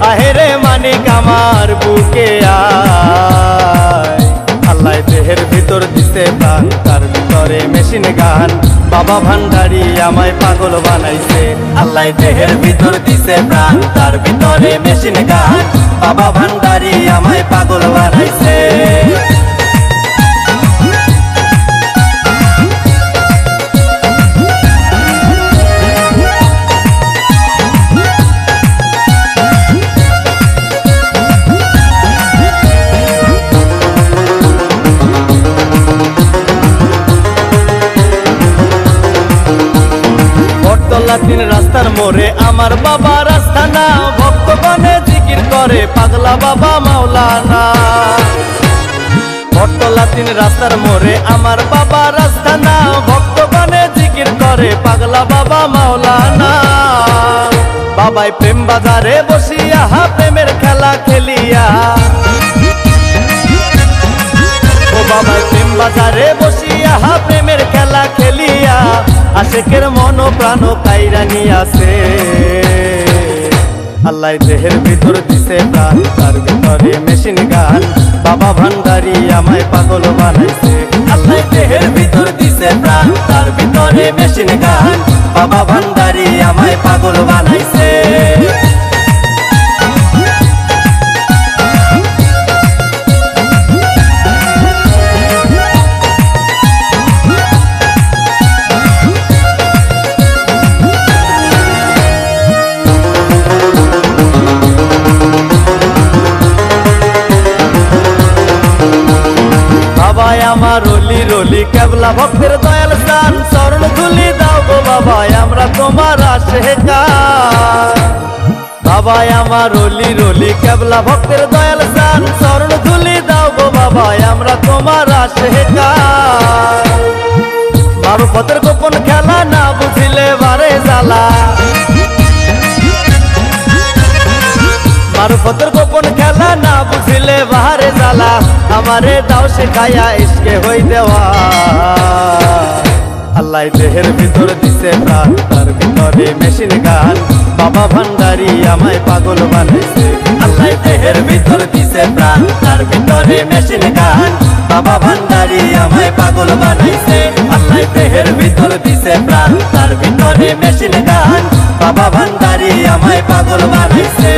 আহেরে মানিক আমার বুকে আয়। আল্লাহ দেহের ভিতর দিছে প্রাণ, তার ভিতরে মেশিন গান। বাবা ভান্ডারি আমায় পাগল বানাইছে। আল্লাহ দেহের ভিতর দিছে প্রাণ, তার ভিতরে মেশিন গান। বাবা ভান্ডারি আমায় পাগল বানাইছে। তিন রাস্তার মোড়ে আমার বাবা রাস্তানা, ভক্তগণে জিকির করে পাগলা বাবা মাওলানা। বটতলা তিন রাস্তার মোড়ে আমার বাবা রাস্তানা, ভক্তগণে জিকির করে পাগলা বাবা মাওলানা। বাবাই প্রেম বাজারে বসিয়া প্রেমের খেলা খেলিয়া, ও বাবাই প্রেম বাজারে বসিয়া প্রেমের খেলা খেলিয়া আশেকের মন প্রাণ কাইরা নিয়াছে। আল্লাহ দেহের ভিতর দিছে প্রাণ, তার ভিতরে মেশিন গান। বাবা ভান্ডারি আমায় পাগল বানাইছে। আল্লাহ দেহের ভিতর দিছে প্রাণ, তার ভিতরে মেশিন গান। বাবা ভান্ডারি আমায় পাগল বানাইছে। বাবাই আমার রলি রলি কেবলা ভক্তের দয়াল স্থান। চরণ ধুলি দাও গো বাবাই আমরা তোমার আশেকার। বাবাই আমার রলি রলি কেবলা ভক্তের দয়াল স্থান। চরণ ধুলি দাও গো বাবাই আমরা তোমার আশেকার। মারুফতের গোপন খেলা না বুঝিলে বারে জ্বালা, মারুফতের গোপন খেলা না বুঝিলে বাহারে জ্বালা। আমারে দাও শেখায়া ইশকে হই দেওয়া। আল্লাহ দেহের ভিতর দিছে প্রাণ, তার ভিতরে মেশিন গান। বাবা ভান্ডারি আমায় পাগল বানাইছে। আল্লাহ দেহের ভিতর দিছে প্রাণ, তার ভিতরে মেশিন গান। বাবা ভান্ডারি আমায় পাগল বানাইছে। আল্লাহ দেহের ভিতর দিছে প্রাণ, তার ভিতরে মেশিন গান। বাবা ভান্ডারি আমায় পাগল বানাইছে।